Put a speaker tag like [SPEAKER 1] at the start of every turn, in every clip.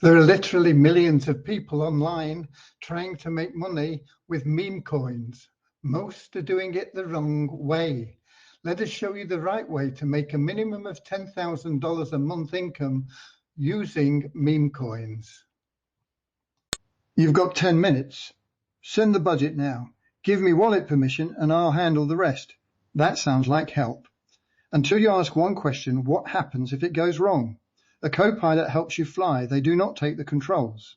[SPEAKER 1] There are literally millions of people online trying to make money with meme coins. Most are doing it the wrong way. Let us show you the right way to make a minimum of $10,000 a month income using meme coins. You've got 10 minutes. Send the budget now. Give me wallet permission and I'll handle the rest. That sounds like help. Until you ask one question, what happens if it goes wrong? A co-pilot helps you fly. They do not take the controls.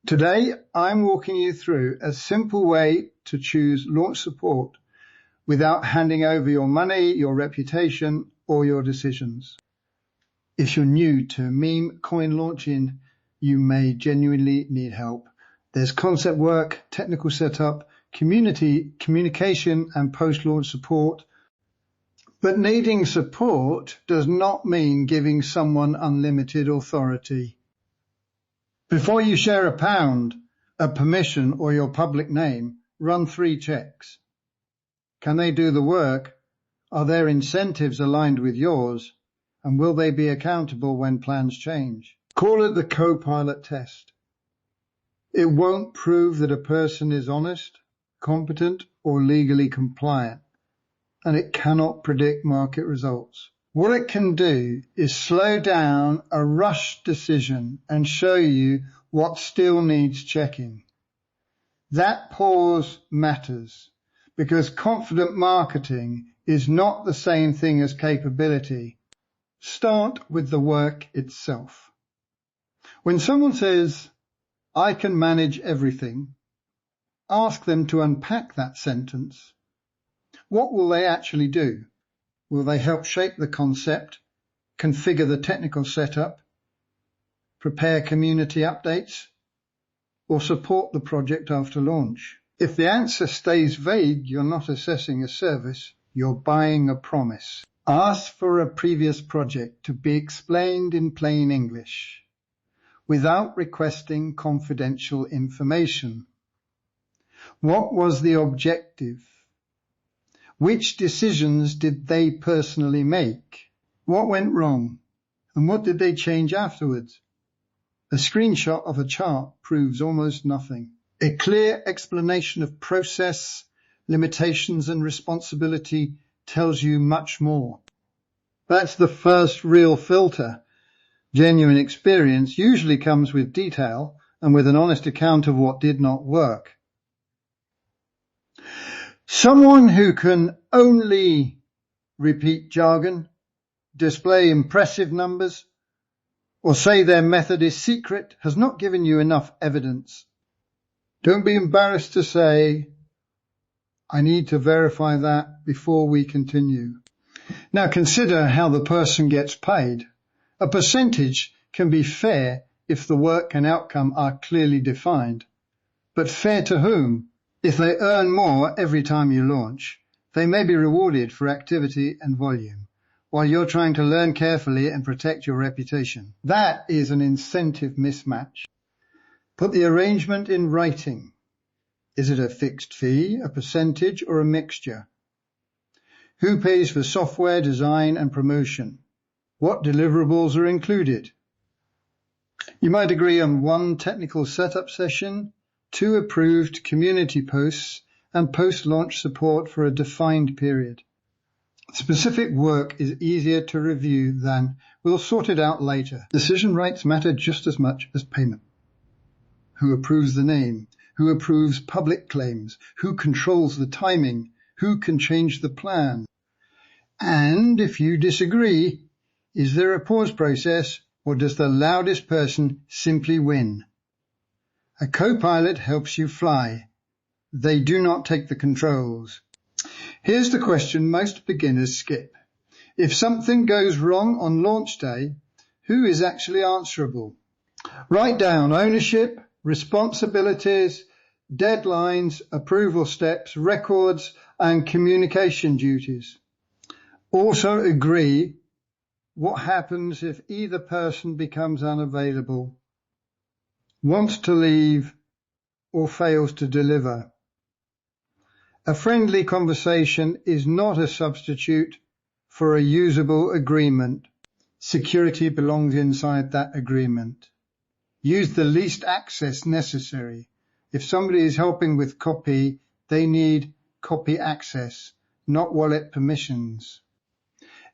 [SPEAKER 1] Today, I'm walking you through a simple way to choose launch support without handing over your money, your reputation, or your decisions. If you're new to meme coin launching, you may genuinely need help. There's concept work, technical setup, community, communication, and post-launch support. But needing support does not mean giving someone unlimited authority. Before you share a pound, a permission, or your public name, run 3 checks. Can they do the work? Are their incentives aligned with yours? And will they be accountable when plans change? Call it the co-pilot test. It won't prove that a person is honest, competent, or legally compliant, and it cannot predict market results. What it can do is slow down a rushed decision and show you what still needs checking. That pause matters because confident marketing is not the same thing as capability. Start with the work itself. When someone says, "I can manage everything," ask them to unpack that sentence. What will they actually do? Will they help shape the concept, configure the technical setup, prepare community updates, or support the project after launch? If the answer stays vague, you're not assessing a service, you're buying a promise. Ask for a previous project to be explained in plain English, without requesting confidential information. What was the objective? Which decisions did they personally make? What went wrong? And what did they change afterwards? A screenshot of a chart proves almost nothing. A clear explanation of process, limitations, and responsibility tells you much more. That's the first real filter. Genuine experience usually comes with detail and with an honest account of what did not work. Someone who can only repeat jargon, display impressive numbers, or say their method is secret has not given you enough evidence. Don't be embarrassed to say, "I need to verify that before we continue." Now consider how the person gets paid. A percentage can be fair if the work and outcome are clearly defined. But fair to whom? If they earn more every time you launch, they may be rewarded for activity and volume, while you're trying to learn carefully and protect your reputation. That is an incentive mismatch. Put the arrangement in writing. Is it a fixed fee, a percentage, or a mixture? Who pays for software design and promotion? What deliverables are included? You might agree on 1 technical setup session, 2 approved community posts, and post-launch support for a defined period. Specific work is easier to review than "we'll sort it out later." Decision rights matter just as much as payment. Who approves the name? Who approves public claims? Who controls the timing? Who can change the plan? And if you disagree, is there a pause process, or does the loudest person simply win? A co-pilot helps you fly. They do not take the controls. Here's the question most beginners skip. If something goes wrong on launch day, who is actually answerable? Write down ownership, responsibilities, deadlines, approval steps, records, and communication duties. Also agree what happens if either person becomes unavailable, wants to leave, or fails to deliver. A friendly conversation is not a substitute for a usable agreement. Security belongs inside that agreement. Use the least access necessary. If somebody is helping with copy, they need copy access, not wallet permissions.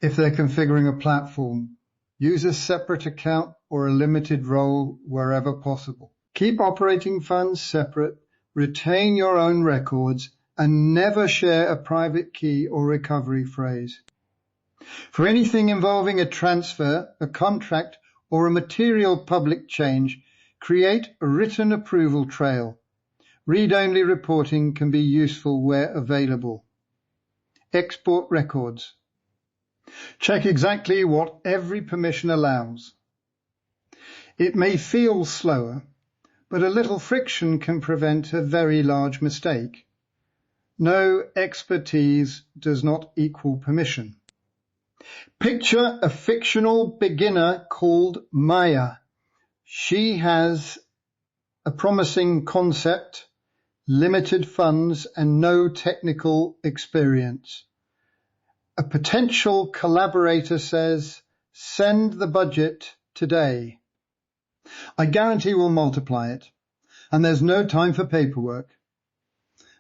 [SPEAKER 1] If they're configuring a platform, use a separate account or a limited role wherever possible. Keep operating funds separate, retain your own records, and never share a private key or recovery phrase. For anything involving a transfer, a contract, or a material public change, create a written approval trail. Read-only reporting can be useful where available. Export records. Check exactly what every permission allows. It may feel slower, but a little friction can prevent a very large mistake. No expertise does not equal permission. Picture a fictional beginner called Maya. She has a promising concept, limited funds, and no technical experience. A potential collaborator says, "Send the budget today." I guarantee we'll multiply it, and there's no time for paperwork.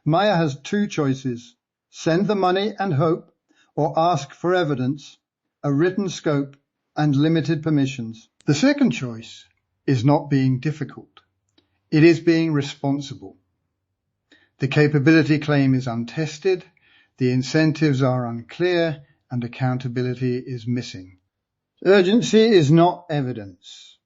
[SPEAKER 1] Maya has two choices: send the money and hope, or ask for evidence, a written scope, and limited permissions. The second choice is not being difficult. It is being responsible. The capability claim is untested, the incentives are unclear, and accountability is missing. Urgency is not evidence.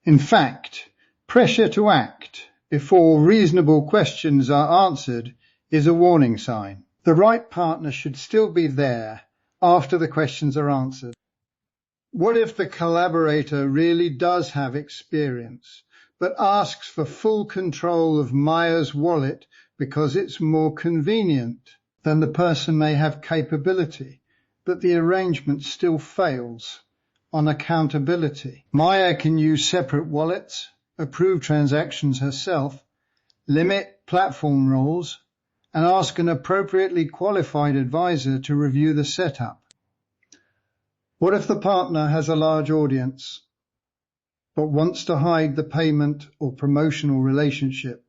[SPEAKER 1] In fact, pressure to act before reasonable questions are answered is a warning sign. The right partner should still be there after the questions are answered. What if the collaborator really does have experience, but asks for full control of Maya's wallet because it's more convenient? Then the person may have capability, but the arrangement still fails on accountability. Maya can use separate wallets, approve transactions herself, limit platform roles, and ask an appropriately qualified advisor to review the setup. What if the partner has a large audience, but wants to hide the payment or promotional relationship?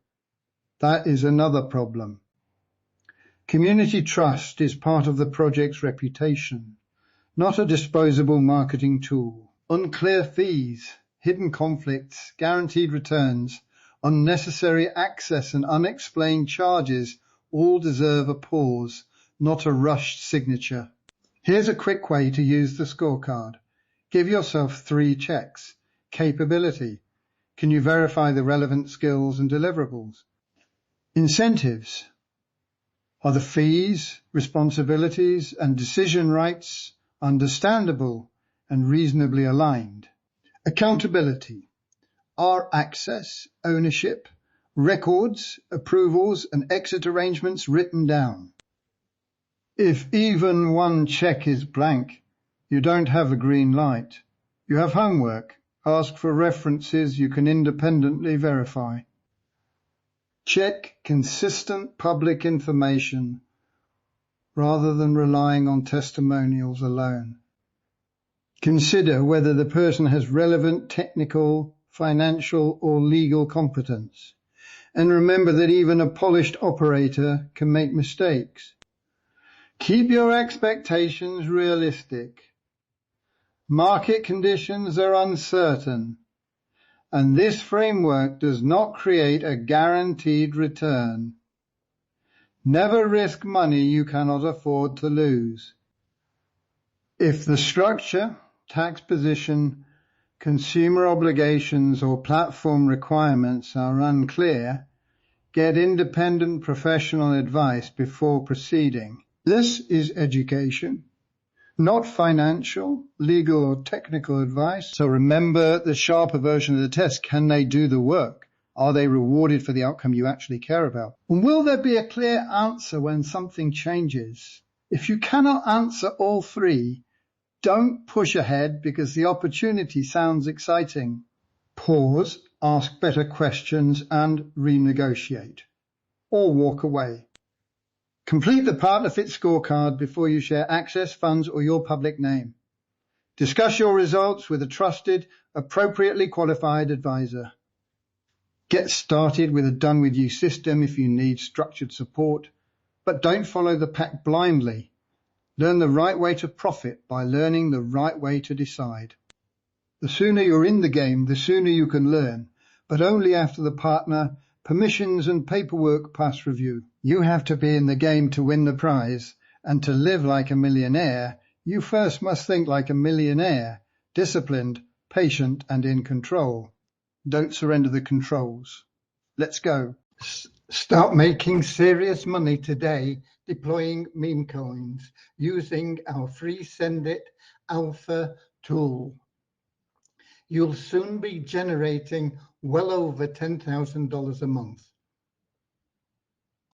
[SPEAKER 1] That is another problem. Community trust is part of the project's reputation, not a disposable marketing tool. Unclear fees, hidden conflicts, guaranteed returns, unnecessary access, and unexplained charges all deserve a pause, not a rushed signature. Here's a quick way to use the scorecard. Give yourself 3 checks. Capability. Can you verify the relevant skills and deliverables? Incentives. Are the fees, responsibilities, and decision rights understandable and reasonably aligned? Accountability. Are access, ownership, records, approvals, and exit arrangements written down? If even one check is blank, you don't have a green light. You have homework. Ask for references you can independently verify. Check consistent public information rather than relying on testimonials alone. Consider whether the person has relevant technical, financial, or legal competence. And remember that even a polished operator can make mistakes. Keep your expectations realistic. Market conditions are uncertain, and this framework does not create a guaranteed return. Never risk money you cannot afford to lose. If the structure, tax position, consumer obligations, or platform requirements are unclear, get independent professional advice before proceeding. This is education, not financial, legal, or technical advice. So remember the sharper version of the test. Can they do the work? Are they rewarded for the outcome you actually care about? And will there be a clear answer when something changes? If you cannot answer all 3, don't push ahead because the opportunity sounds exciting. Pause, ask better questions, and renegotiate. Or walk away. Complete the Partner Fit Scorecard before you share access, funds, or your public name. Discuss your results with a trusted, appropriately qualified advisor. Get started with a done-with-you system if you need structured support, but don't follow the pack blindly. Learn the right way to profit by learning the right way to decide. The sooner you're in the game, the sooner you can learn, but only after the partner, permissions and paperwork pass review. You have to be in the game to win the prize, and to live like a millionaire, you first must think like a millionaire, disciplined, patient, and in control. Don't surrender the controls. Let's go. Start making serious money today deploying meme coins using our free Send It Alpha tool. You'll soon be generating well over $10,000 a month.